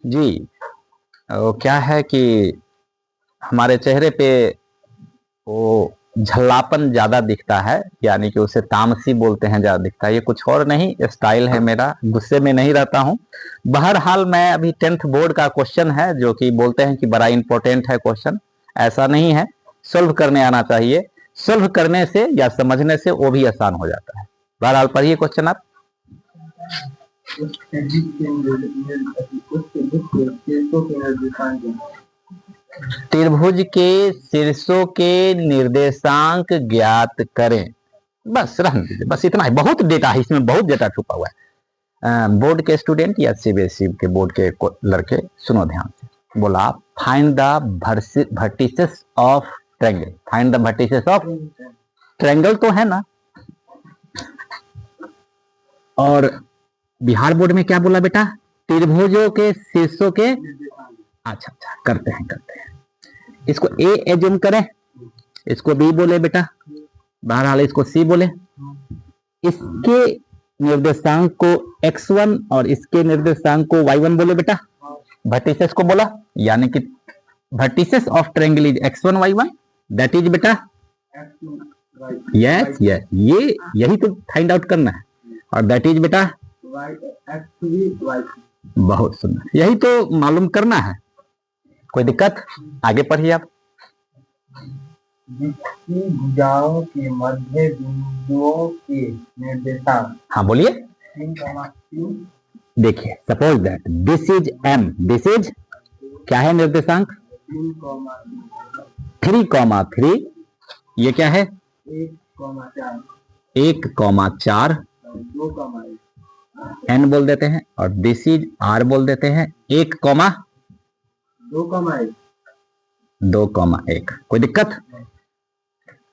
जी वो क्या है कि हमारे चेहरे पे वो झल्लापन ज्यादा दिखता है, यानी कि उसे तामसी बोलते हैं, ज्यादा दिखता है। ये कुछ और नहीं, स्टाइल है मेरा, गुस्से में नहीं रहता हूँ। बहरहाल मैं अभी 10th बोर्ड का क्वेश्चन है जो कि बोलते हैं कि बड़ा इंपॉर्टेंट है क्वेश्चन, ऐसा नहीं है, सोल्व करने आना चाहिए। सोल्व करने से या समझने से वो भी आसान हो जाता है। बहरहाल पढ़िए क्वेश्चन आप। त्रिभुज के शीर्षों के निर्देशांक ज्ञात करें। बस रहने दीजिए, बस इतना ही, बहुत डेटा है इसमें, बहुत डेटा छुपा हुआ है। बोर्ड के स्टूडेंट या सीबीएसई के बोर्ड के लड़के सुनो ध्यान से। बोला find the vertices of triangle. Find the vertices of triangle तो है ना। और बिहार बोर्ड में क्या बोला बेटा? त्रिभुजों के शीर्षों के। अच्छा अच्छा, करते हैं करते हैं। इसको ए एज्यूम करें, इसको बी बोले बेटा, बहरहाल इसको सी बोले। इसके निर्देशांक को x1 और इसके निर्देशांक को y1 बोले बेटा। वर्टिसेस को बोला, यानी कि vertices of triangle is x1 y1, that is बेटा यस यस, ये यही तो फाइंड आउट करना है। और दैट इज बेटा बहुत सुंदर, यही तो मालूम करना है। कोई दिक्कत? आगे पढ़िए आप। जिसकी भुजाओं के मध्य बिंदुओं के निर्देशांक। हाँ बोलिए। देखिए suppose that this is m, this is क्या है निर्देशांक? 3,3। ये क्या है? 1,4 n बोल देते हैं, और दिस इज r बोल देते हैं 1,2,1। कोई दिक्कत?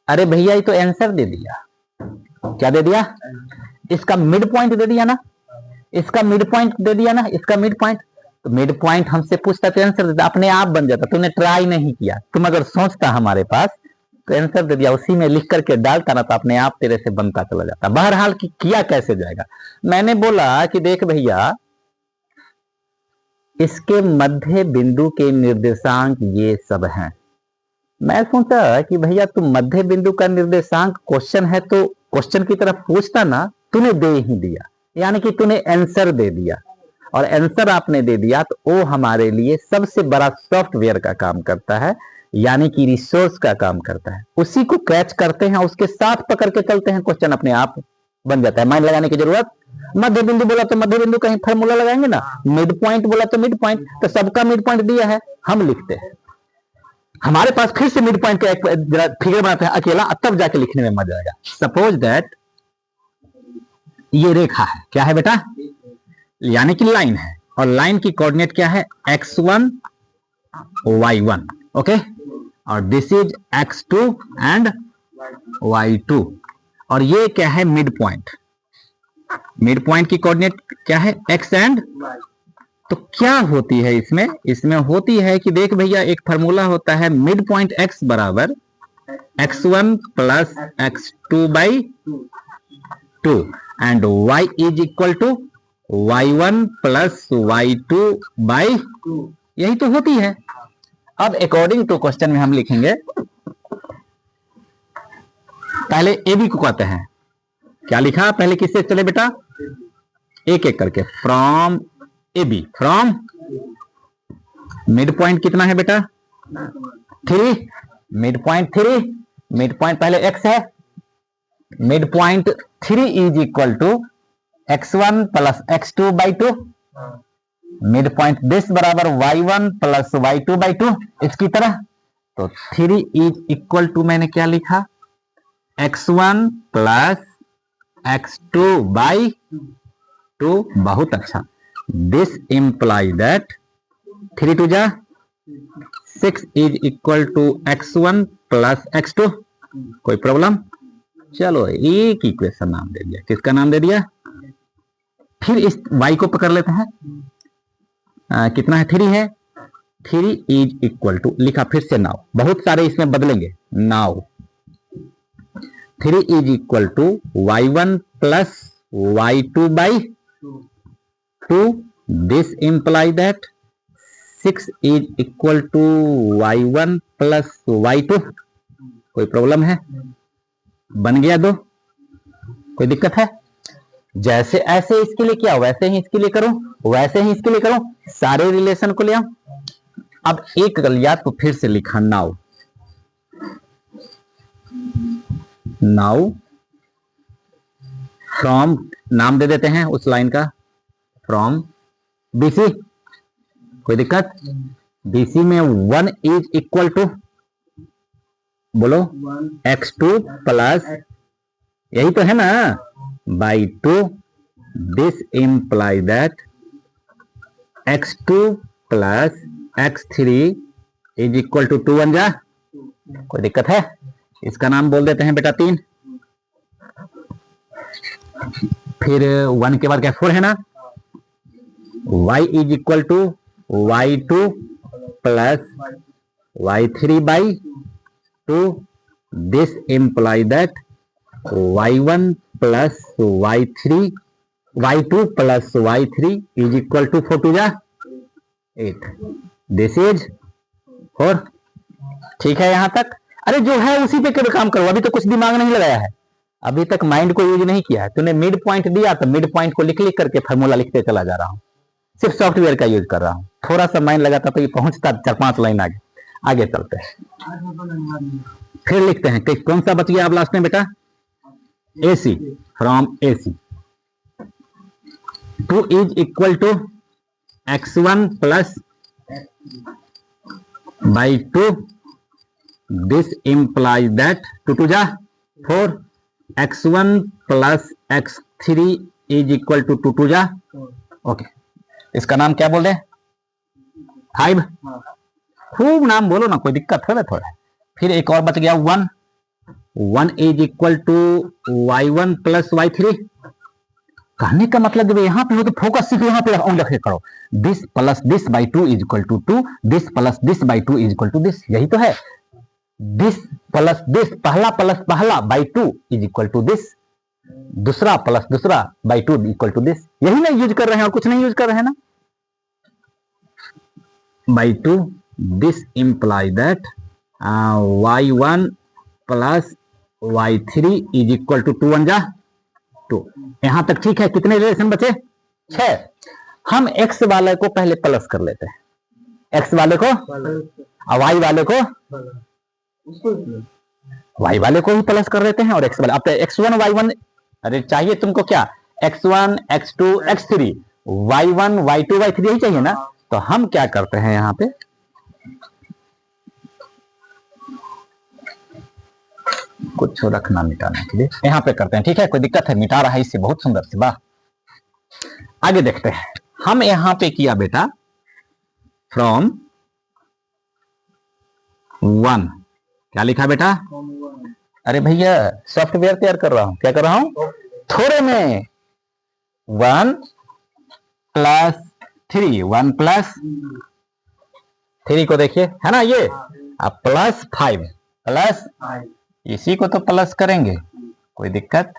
अरे भैया ये तो आंसर दे दिया। क्या दे दिया? इसका मिड पॉइंट दे दिया ना, इसका मिड पॉइंट दे दिया ना, इसका मिड पॉइंट। तो मिड पॉइंट हमसे पूछता तो आंसर देता, अपने आप बन जाता। तूने ट्राई नहीं किया, तुम अगर सोचता हमारे पास तो आंसर दे दिया, उसी में लिख करके डालता ना तो अपने आप तेरे से बनता चला जाता। बहरहाल किया कैसे जाएगा? मैंने बोला कि देख भैया, इसके मध्य बिंदु के निर्देशांक ये सब हैं। मैं सोचा कि भैया तुम मध्य बिंदु का निर्देशांक क्वेश्चन है तो क्वेश्चन की तरफ पूछता ना, तूने दे ही दिया, यानी कि तूने आंसर दे दिया। और आंसर आपने दे दिया तो वो हमारे लिए सबसे बड़ा सॉफ्टवेयर का काम करता है, यानी कि रिसोर्स का काम करता है। उसी को कैच करते हैं, उसके साथ पकड़ के चलते हैं, क्वेश्चन अपने आप बन जाता है। माइंड लगाने की जरूरत। मध्य बिंदु बोला तो मध्य बिंदु कहीं फॉर्मूला लगाएंगे ना, मिड पॉइंट बोला तो मिड पॉइंट, तो सबका मिड पॉइंट दिया है, हम लिखते हैं। हमारे पास फिर से मिड पॉइंट का एक फिगर बनाते हैं अकेला, तब जाके लिखने में मजा आएगा। सपोज दैट ये रेखा है, क्या है बेटा? यानी कि लाइन है, और लाइन की कोऑर्डिनेट क्या है? x1 y1, okay. और this is x2 and y2। और ये क्या है? Mid point. मिड पॉइंट की कोऑर्डिनेट क्या है? x and. तो क्या होती है इसमें? इसमें होती है कि देख भैया, एक फार्मूला होता है मिड पॉइंट x बराबर x1 plus x2 by 2 and y is equal to y1 plus y2 by 2। यही तो होती है। अब अकॉर्डिंग टू क्वेश्चन में हम लिखेंगे, पहले ए बी को कहते हैं। क्या लिखा? पहले किससे चले बेटा? एक एक करके। From A B, from mid point कितना है बेटा? 3। मिड पॉइंट 3, मिड पॉइंट पहले x है, mid point 3 is equal to x1 plus x2 by 2। Mid point this बराबर y1 प्लस y2 बाई 2, इसकी तरह। तो 3 इज इक्वल टू मैंने क्या लिखा? x1 plus x2 by 2। बहुत अच्छा। दिस इंप्लाई दैट 3 टू जा 6 is equal to x1 plus x2। कोई प्रॉब्लम? चलो एक इक्वेशन नाम दे दिया। किसका नाम दे दिया? फिर इस y को पकड़ लेते हैं। कितना है? 3 है। 3 इज इक्वल टू लिखा फिर से नाउ, बहुत सारे इसमें बदलेंगे। Now 3 is equal to y1 plus y2 by 2। This imply that 6 is equal to y1 plus y2, कोई प्रॉब्लम है? बन गया 2, कोई दिक्कत है? जैसे ऐसे इसके लिए किया वैसे ही इसके लिए करो, वैसे ही इसके लिए करो, सारे रिलेशन को ले आओ। अब एक गलियात को फिर से लिखा, नाउ फ्रॉम, नाम दे देते हैं उस लाइन का, फ्रॉम BC, कोई दिक्कत? BC में 1 इज इक्वल टू, बोलो, x2 प्लस, यही तो है ना, by 2, this imply that x2 plus x3 is equal to 2 1 जा, कोई दिक्कत है? इसका नाम बोल देते हैं बेटा 3, फिर 1 के बाद क्या 4 है ना, y is equal to y2 plus y3 by 2, this imply that y1 plus y2 plus y3 is equal to 4 2 जा 8, दिस इज 4। ठीक है यहां तक? अरे जो है उसी पे काम करो, अभी तो कुछ दिमाग नहीं लगाया है, अभी तक माइंड को यूज नहीं किया है। तूने मिड पॉइंट दिया तो मिड पॉइंट को लिख लिख करके फार्मूला लिखते चला जा रहा हूं, सिर्फ सॉफ्टवेयर का यूज कर रहा हूं। थोड़ा सा माइंड लगाता तो ये पहुंचता 4-5 लाइन आगे। आगे चलते हैं, फिर लिखते हैं कि कौन सा बच गया अब लास्ट में बेटा, AC, from AC 2 is equal to x1 plus by 2, this implies that 2 2 जा 4, x1 plus x3 is equal to 2 2 जा, ओके। इसका नाम क्या बोल रहे? 5, खूब नाम बोलो ना, कोई दिक्कत है ना थोड़ा। फिर एक और बच गया 1 is equal to y1 plus y3। कहने का मतलब जब यहाँ पे हो तो फोकस सिर्फ यहाँ पे ऑन रखे करो, this plus this by 2 is equal to 2, this plus this by 2 is equal to this, यही तो है। दिस प्लस दिस, पहला प्लस पहला by 2 is equal to this, दूसरा प्लस दूसरा बाई 2 इक्वल टू दिस, यही ना यूज कर रहे हैं और कुछ नहीं यूज कर रहे हैं ना। By 2, this imply that y1 plus y3 is equal to 2 1 जा 2। यहां तक ठीक है? कितने रिलेशन बचे? 6। हम x वाले को पहले प्लस कर लेते हैं, x वाले को और y वाले को, y वाले को ही प्लस कर लेते हैं और x वाले, अब x1 y1, अरे चाहिए तुमको क्या, x1 x2 x3 y1 y2 y3 यही चाहिए ना। तो हम क्या करते हैं यहाँ पे, कुछ रखना मिटाने के लिए यहाँ पे करते हैं, ठीक है? कोई दिक्कत है? मिटा रहा है इससे, बहुत सुंदर से, वाह। आगे देखते हैं, हम यहाँ पे किया बेटा फ्रॉम 1, क्या लिखा बेटा? अरे भैया सॉफ्टवेयर तैयार कर रहा हूं, क्या कर रहा हूं? थोड़े में 1 प्लस 3, 1 प्लस 3 को देखिए, है ना ये, अब प्लस 5 प्लस, इसी को तो प्लस करेंगे, कोई दिक्कत?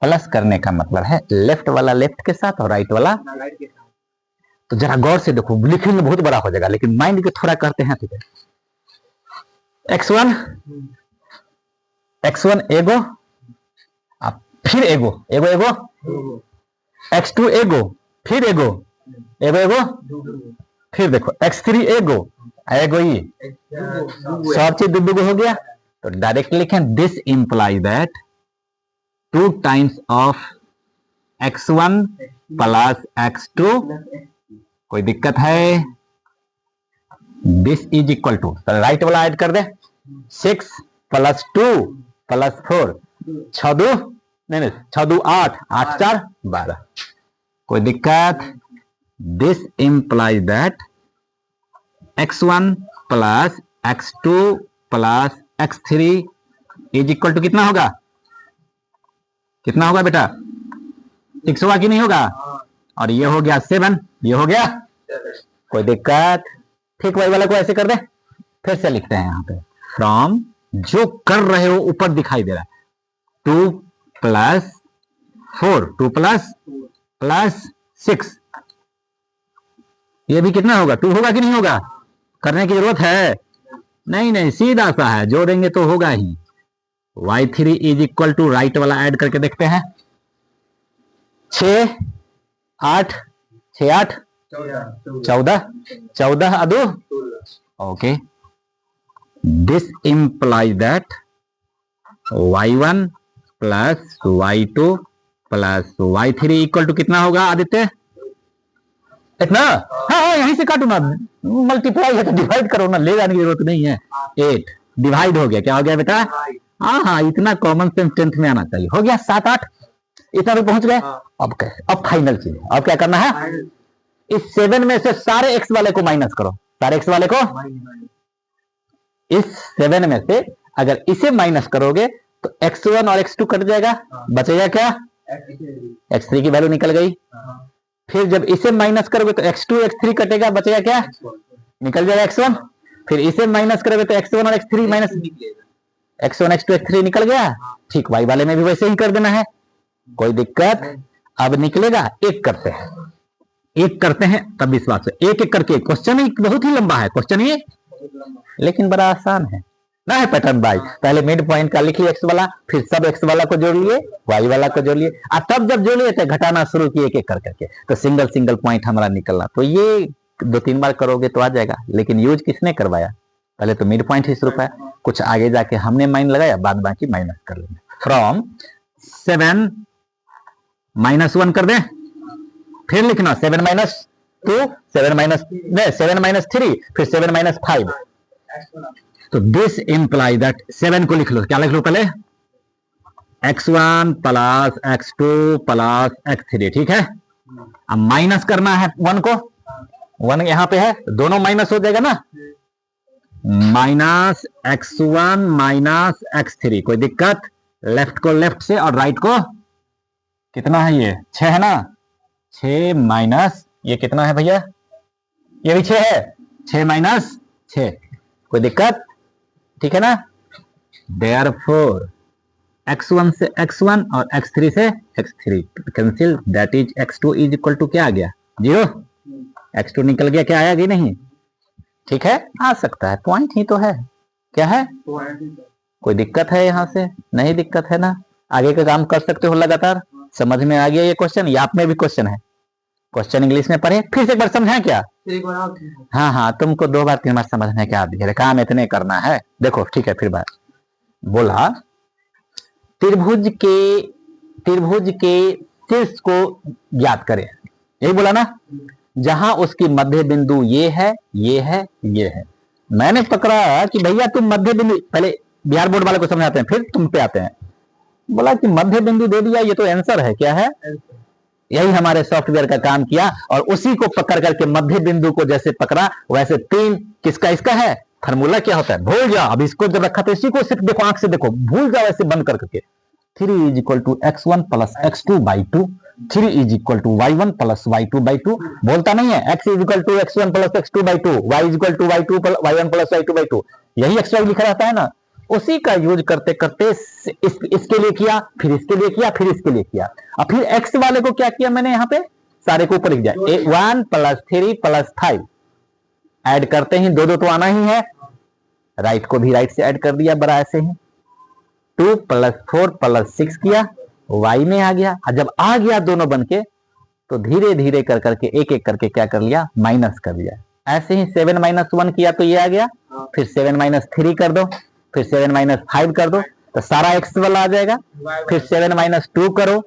प्लस करने का मतलब है लेफ्ट वाला लेफ्ट के साथ और राइट वाला राइट के साथ। तो जरा गौर से देखो, लिखने में बहुत बड़ा हो जाएगा लेकिन माइंड को थोड़ा करते हैं, ठीक है? x1 एगो, अब फिर एगो एगो एगो, x2 एगो, फिर एगो एगो एगो, फिर देखो x3 एगो एगो, ये सब चीज दुगो हो गया। तो डायरेक्ट लिखें, this imply that 2 times of x1 plus x2, कोई दिक्कत है? This is equal to, right वाला ऐड कर दे, 6 प्लस 2 प्लस 4, 6 2 नहीं 6 2 8, 8 4 12, कोई दिक्कत? This implies that x1 plus x2 plus x3 is equal to कितना होगा? कितना होगा बेटा? 6 होगा कि नहीं होगा? और ये हो गया 7, ये हो गया, कोई दिक्कत? ठीक, वही वाला को ऐसे कर दे। फिर से लिखते हैं यहाँ पे, फ्रॉम, जो कर रहे हो ऊपर दिखाई दे रहा है, 2 प्लस 4, 2 प्लस 6 ये भी कितना होगा 2 होगा कि नहीं होगा, करने की जरूरत है नहीं, नहीं सीधा सा है, जोड़ेंगे तो होगा ही। y3 is equal to right वाला ऐड करके देखते हैं, 6 8 6 8 14 14 अदो, okay, this implies that y1 plus y2 plus y3 equal to कितना होगा आदित्य, इतना, हाँ यहीं से काटो ना, मल्टीप्लाई है तो डिवाइड करो ना, ले जाने की जरूरत नहीं है, 8 डिवाइड हो गया, क्या हो गया बेटा, हाँ हाँ इतना कॉमन सेंस 10th में आना चाहिए, हो गया 7 8 इतना तो पहुंच गए। अब कैसे, अब फाइनल चीज, अब क्या करना है, इस 7 में से सारे x वाले को माइनस करो, सारे x वाले को, इस 7 में से अगर इसे माइनस करोगे तो x1 और x2 कट जाएगा, बचेगा क्या, x3 की वैल्यू निकल गई, फिर जब इसे माइनस करोगे तो x2 x3 कटेगा, बचेगा क्या, निकल जाएगा x1, फिर इसे माइनस करोगे तो x1 और x3 minus, x1 x2 x3 निकल गया, ठीक y वाले में भी वैसे ही कर देना है, कोई दिक्कत। अब निकलेगा, एक करते हैं तब विश्वास है, एक एक करके, क्वेश्चन ही बहुत ही लंबा है, क्वेश्चन ही लेकिन बड़ा आसान है ना, है पैटर्न बाय, पहले मिड पॉइंट का लिखिए x वाला, फिर सब x वाला को जोड़ लिए, y वाला को जोड़ लिए, और तब जब जोड़िए तो घटाना शुरू किए एक एक कर करके, तो सिंगल सिंगल पॉइंट हमारा निकलना, तो ये 2-3 बार करोगे तो आ जाएगा, लेकिन यूज किसने करवाया, पहले तो मिड पॉइंट ही शुरू पाया, कुछ आगे जाके हमने माइन लगाया, बाद बाकी माइनस कर लेंगे, फ्रॉम 7 -1 कर दें, फिर लिखना 7 - 2 7 - 3 फिर 7 - 5, तो दिस इंप्लाई दैट 7 को लिख लो, क्या लिख लो पहले, x1 plus x2 plus x3, ठीक है, अब माइनस करना है 1 को, 1 यहां पे है, दोनों माइनस हो जाएगा ना, माइनस x1 माइनस x3, कोई दिक्कत, लेफ्ट को लेफ्ट से और राइट को, कितना है ये 6 है ना, 6 माइनस ये कितना है भैया, ये भी 6 है, 6 माइनस 6, कोई दिक्कत, ठीक है ना, देयरफॉर x1 से x1 और x3 से x3 cancel, that is x2 is equal to क्या आ गया 0, x2 निकल गया, क्या आया कि नहीं, ठीक है, आ सकता है, पॉइंट ही तो है, क्या है, कोई दिक्कत है यहां से, नहीं दिक्कत है ना, आगे का काम कर सकते हो लगातार, समझ में आ गया ये क्वेश्चन, या आप में भी क्वेश्चन है, क्वेश्चन इंग्लिश में पढ़े, फिर से एक बार समझाएं क्या, हाँ हाँ तुमको 2 बार 3 बार समझने क्या आदि काम इतने करना है, देखो ठीक है, फिर बात बोला, त्रिभुज के शीर्ष को ज्ञात करें, यही बोला ना, जहां उसकी मध्य बिंदु ये है, ये है, ये है, मैंने पकड़ा कि भैया तुम मध्य बिंदु, पहले बिहार बोर्ड वाले को समझाते हैं फिर तुम पे आते हैं, बोला कि मध्य बिंदु दे दिया, ये तो आंसर है, क्या है, यही हमारे सॉफ्टवेयर का काम किया, और उसी को पकड़ करके मध्य बिंदु को जैसे पकड़ा वैसे 3 किसका, इसका है, फार्मूला क्या होता है भूल जाओ, अब इसको जब रखा तो इसी को सिर्फ देखो, आंख से देखो, भूल जाओ ऐसे बंद करके, 3 is equal to x1 plus x2 by 2, 3 is equal to y1 plus y2 by 2, बोलता नहीं है, x is equal to x1 plus x2 by 2, y is equal to y1 plus y2 by 2, यही एक्स्ट्रा लिखा रहता है ना, उसी का यूज करते करते इसके लिए किया, फिर इसके लिए किया, फिर इसके लिए किया, और फिर x वाले को क्या किया मैंने यहाँ पे, सारे को ऊपर लिख दिया, 1 प्लस 3 प्लस 5, ऐड करते ही 2 तो आना ही है, राइट को भी राइट से ऐड कर दिया, बड़ा ऐसे ही 2 प्लस 4 प्लस 6 किया, y में आ गया, और जब आ गया दोनों बन के, तो धीरे धीरे कर करके एक एक करके क्या कर लिया, माइनस कर लिया, ऐसे ही 7 - 1 किया तो ये आ गया, फिर 7 - 3 कर दो, फिर 7 - 5 कर दो, तो सारा x वाला आ जाएगा, फिर 7 - 2 करो,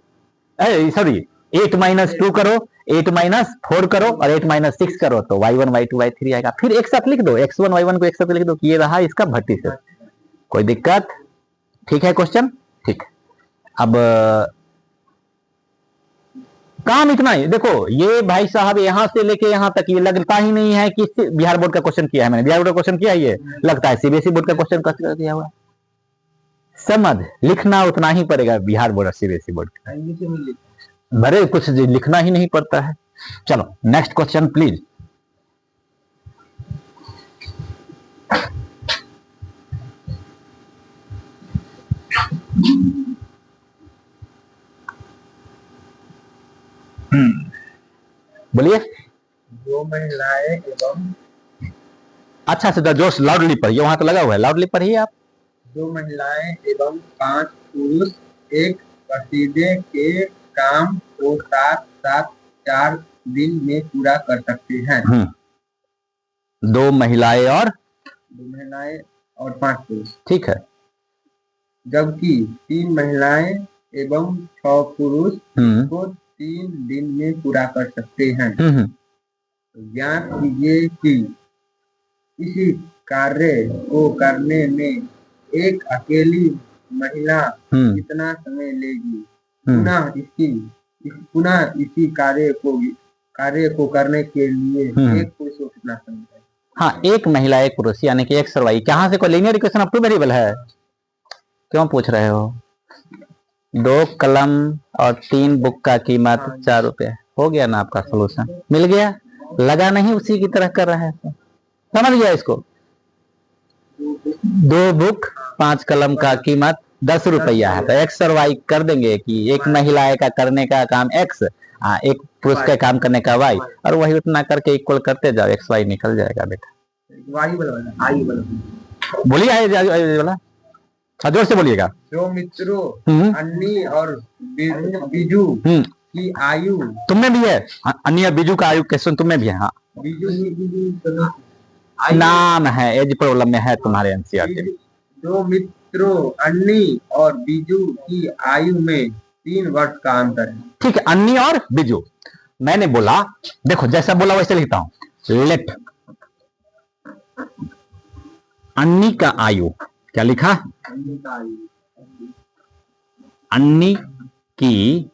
सॉरी 8 - 2 करो, 8 - 4 करो, और 8 - 6 करो, तो y1 y2 y3 आएगा, फिर एक साथ लिख दो, x1 y1 को एक साथ लिख दो, कि ये रहा इसका भट्टी से, कोई दिक्कत, ठीक है क्वेश्चन, ठीक, अब काम इतना ही, देखो ये भाई साहब यहां से लेके यहां तक, ये लगता ही नहीं है कि बिहार बोर्ड का क्वेश्चन किया है मैंने, बिहार बोर्ड का क्वेश्चन किया है, ये लगता है सीबीएसई बोर्ड का क्वेश्चन किया हुआ, समझ लिखना उतना ही पड़ेगा, बिहार बोर्ड और सीबीएसई बोर्ड का, बड़े कुछ लिखना ही नहीं पड़ता है। चलो नेक्स्ट क्वेश्चन प्लीज, बोलिए, दो महिलाएं एवं अच्छा से जोश लाउडली पढ़िए, वहां तो लगा हुआ है, लाउडली पढ़िए आप। दो महिलाएं एवं 5 पुरुष एक कसीदे के काम को साथ साथ 4 दिन में पूरा कर सकते हैं। दो महिलाएं और 5 पुरुष, ठीक है। जबकि 3 महिलाएं एवं 6 पुरुष को 3 दिन में पूरा कर सकते हैं। ज्ञात कीजिए कि इसी कार्य को करने में एक अकेली महिला कितना समय लेगी। पुनः इसी कार्य को करने के लिए एक पुरुष को कितना समय लगेगा। हाँ, एक महिला एक पुरुष यानी कि एक सरवाई। कहाँ से कोई linear equation of two variable है? क्यों पूछ रहे हो? 2 कलम और 3 बुक का कीमत 4 रुपए। हो गया ना आपका सोल्यूशन? मिल गया? लगा नहीं उसी की तरह कर रहे हैं, समझ गया इसको? 2 बुक 5 कलम का कीमत 10 रुपया है, तो एक्स और वाई कर देंगे कि एक महिला का करने का काम एक्स, एक पुरुष का काम करने का वाई, और वही उतना करके इक्वल करते जाओ, एक्स वाई निकल जाएगा बेटा। बोलिए आई वाला, जोर से बोलिएगा। जो मित्रों अन्नी और बीजू की आयु तुमने भी है, अन्नी और बीजू का आयु क्वेश्चन तुम्हें भी है। हाँ, बीजू नाम है, एज प्रॉब्लम में है तुम्हारे एनसीईआर के। दो मित्रों अन्नी और बीजू की आयु में 3 वर्ष का अंतर है। ठीक है, अन्नी और बीजू। मैंने बोला, देखो जैसा बोला वैसे लिखता हूं। लेट अन्नी का आयु, क्या लिखा? अन्नी की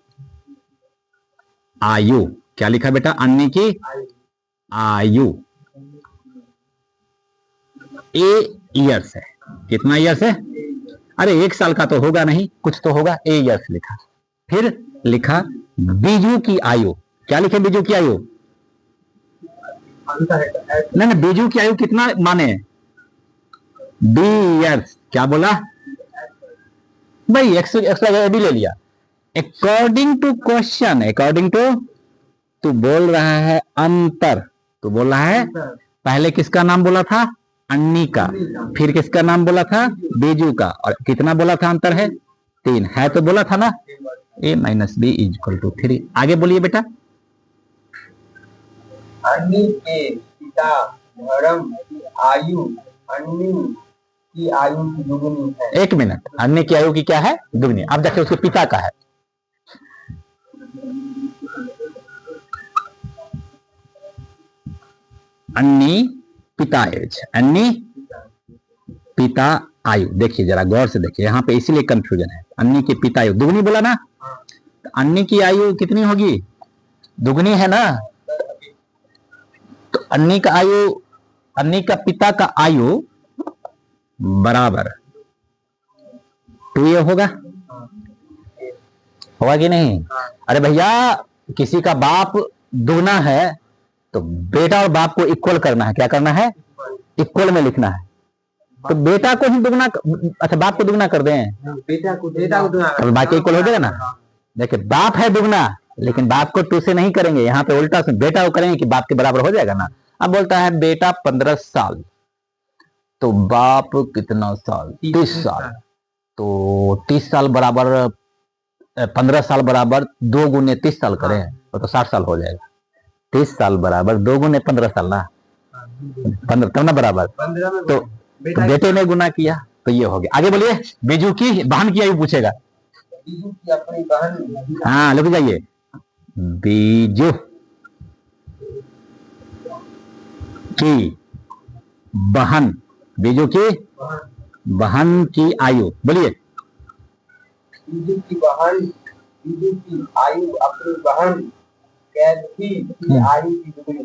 आयु, क्या लिखा बेटा? अन्नी की आयु ए ईयर्स है। कितना ईयर्स है? अरे 1 साल का तो होगा नहीं, कुछ तो होगा, ए ईयर्स लिखा। फिर लिखा बीजू की आयु, क्या लिखे? बीजू की आयु नहीं, बीजू की आयु कितना माने? B years. क्या बोला भाई? एक्स बी ले लिया। According to question, according to, तू बोल रहा है अंतर, तू बोल रहा है पहले किसका नाम बोला था? अन्नी का, फिर किसका नाम बोला था? बीजू का, और कितना बोला था अंतर है? 3 है, तो बोला था ना a minus B is equal to 3। आगे बोलिए बेटा। अन्नी के पिता धर्म की आयु अन्नी की आयु की दुगनी है। 1 मिनट, अन्नी की आयु की क्या है? दुगनी। अब देखिए उसके पिता का है। अन्नी पिता एज, अन्नी पिता आयु। देखिए जरा गौर से देखिए, यहाँ पे इसीलिए कंफ्यूजन है। अन्नी के पिता आयु दुगनी बोला ना, तो अन्नी की आयु कितनी होगी? दुगनी है ना। तो अन्नी का आयु, अन्नी का पिता का आयु बराबर 2a होगा कि नहीं? अरे भैया, किसी का बाप दुगना है तो बेटा और बाप को इक्वल करना है। क्या करना है? इक्वल में लिखना है। तो बेटा को ही दुगना, अच्छा बाप को दुगना कर दें, बेटा को दुगना, तो बाकी इक्वल हो जाएगा ना। देखिए बाप है दुगना, लेकिन बाप को 2 से नहीं करेंगे, यहाँ पे उल्टा से बेटा को करेंगे कि बाप के बराबर हो जाएगा ना। अब बोलता है बेटा 15 साल, तो बाप कितना साल? 30 साल। तो 30 साल बराबर 15 साल बराबर 2 गुने 30 साल करें तो 60 साल हो जाएगा। 30 साल बराबर 2 गुने 15 साल ना, 15 तब ना बराबर, तो बेटे ने गुना किया, तो ये हो गया। आगे बोलिए। बीजू की बहन की आयु पूछेगा। बीजू की अपनी बहन, हाँ लिख जाइए। बीजू की बहन, बीजू की बहन की आयु बोलिए। बीजू की आयु अपनी बहन कैथी की आयु की दुगनी।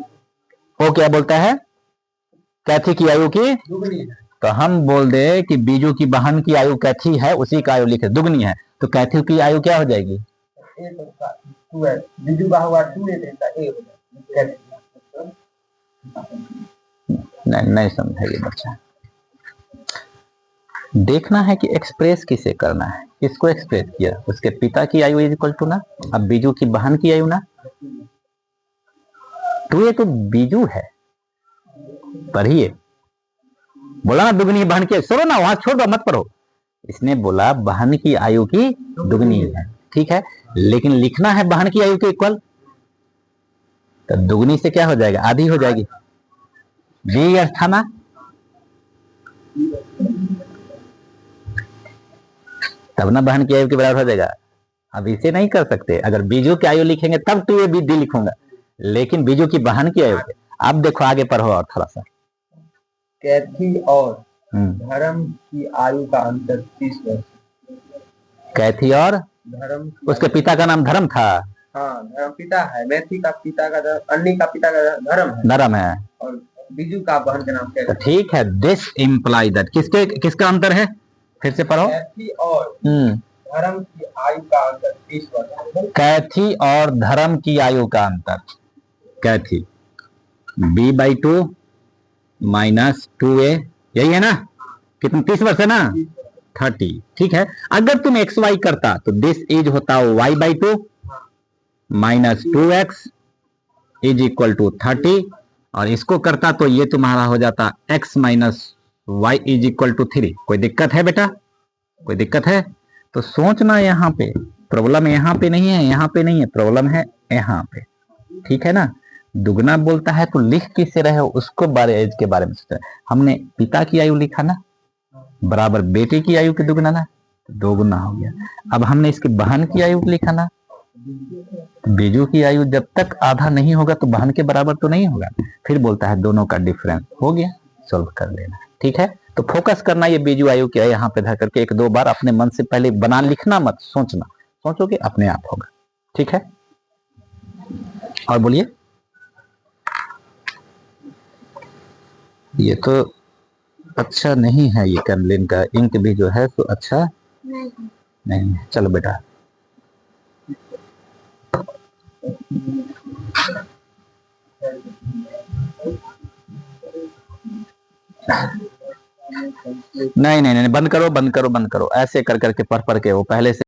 वो क्या बोलता है? कैथी की आयु की दुगनी है। तो हम बोल दे कि बीजू की बहन की आयु कैथी है, उसी का आयु लिखे दुगनी है, तो कैथी की आयु क्या हो जाएगी? बीजू का हुआ 2 नहीं समझेगी बच्चा। देखना है कि एक्सप्रेस किसे करना है। किसको एक्सप्रेस किया? उसके पिता की आयु इज इक्वल टू ना, अब बीजू की बहन की आयु ना। तो ये तो बीजू है, पढ़िए। बोला ना दुगनी बहन की, सुनो ना, वहां छोड़ दो, मत पढ़ो। इसने बोला बहन की आयु की दुगनी है, ठीक है, लेकिन लिखना है बहन की आयु के इक्वल, तो दुगनी से क्या हो जाएगा, आधी हो जाएगी। बी अर्थ था ना, तब ना बहन की आयु के बराबर हो जाएगा। अब इसे नहीं कर सकते, अगर बीजू की आयु लिखेंगे तब तो ये डी लिखूंगा, लेकिन बीजू की बहन की आयु। अब देखो आगे पढ़ो और थोड़ा सा। कैथी और धर्म की आयु का अंतर 30 वर्ष। कैथी और धर्म, उसके पिता का नाम धर्म था। हाँ, धर्म पिता है, मैथी का पिता का अन्नी का पिता का धर्म है, और बीजू का बहन का नाम कैथी। तो ठीक है, दिस इम्प्लाई दैट, किसका अंतर है, फिर से पढ़ो। कैथी और धर्म की आयु का अंतर 30 वर्ष। कैथी और धर्म की आयु का अंतर, कैथी b/2 माइनस 2a, यही है ना, कितना 30 वर्ष है ना, 30, ठीक है। अगर तुम xy करता तो दिस इज होता y/2 minus 2x is equal to 30, और इसको करता तो ये तुम्हारा हो जाता x minus Y is equal to 3। कोई दिक्कत है बेटा, कोई दिक्कत है? तो सोचना, यहाँ पे प्रॉब्लम, यहाँ पे नहीं है, यहाँ पे नहीं है, प्रॉब्लम है यहाँ पे, ठीक है ना। दुगना बोलता है तो लिख किससे रहे हो, उसको एज के बारे में सोचा। हमने पिता की आयु लिखा ना, बराबर बेटे की आयु के दुगना ना, दोगुना हो गया। अब हमने इसकी बहन की आयु लिखा ना, बीजू की आयु जब तक आधा नहीं होगा तो बहन के बराबर तो नहीं होगा। फिर बोलता है दोनों का डिफरेंस हो गया, सॉल्व कर लेना, ठीक है। तो फोकस करना ये बीजू आयु क्या है, यहाँ पे धर करके 1-2 बार अपने मन से पहले बना, लिखना मत, सोचना, सोचोगे अपने आप होगा, ठीक है। और बोलिए, ये तो अच्छा नहीं है, ये कैमलिन का इंक भी जो है तो अच्छा नहीं है। चलो बेटा, नहीं नहीं नहीं, बंद करो बंद करो बंद करो, ऐसे कर करके पढ़ के वो पहले से